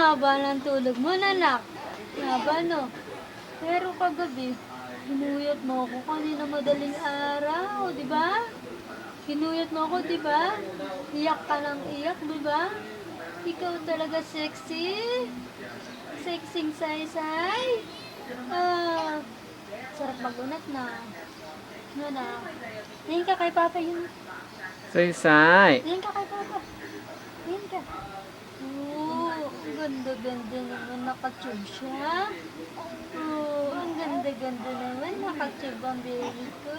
haba ng tulog mo, nanak. Haba, no? Pero kagabi, hinuyot mo ako kanina madaling araw, di ba? Hinuyot mo ako, di ba? Iyak ka ng iyak, di ba? Ikaw talaga sexy. Sexing say-say. Ah, sarap magunat na. Nanak. Tingin ka kay Papa yun. Say-say. Tingin ka kay Papa. Tingin ka. Oo, ang ganda-ganda naman. Nakatube siya. Oo, ang ganda-ganda naman. Nakatube ang baby ko.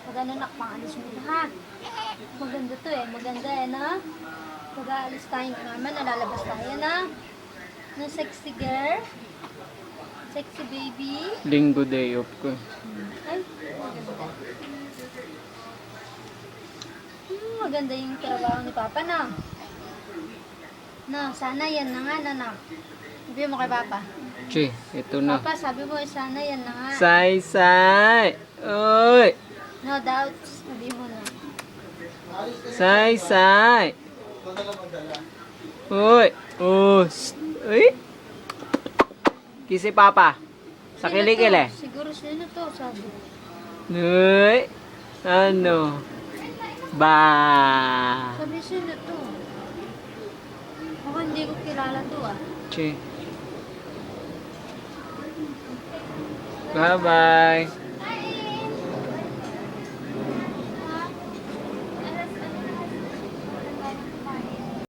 Pag ano nak, pang-alis mo ito ha. Maganda to eh. Maganda eh na. Pag aalis tayo naman, nalalabas tayo na. Na sexy girl. Sexy baby. Linggo day off ko. Ay, maganda. Maganda yung trabaho ni Papa na. No, sana yan na nga, nanak. Sabi mo kay Papa. Che, ito na. Papa, sabi mo, sana yan na nga. Say-say. Oy. No doubts. Sabi mo na. Say-say. Oy. Oh. Uy. Kisi Papa. Sa Sino kilikil to? eh. Siguro sino to, sabi. Uy. Ano? Ba. Sabi sino to. Ako hindi ko kilala to ah. Che. Bye-bye.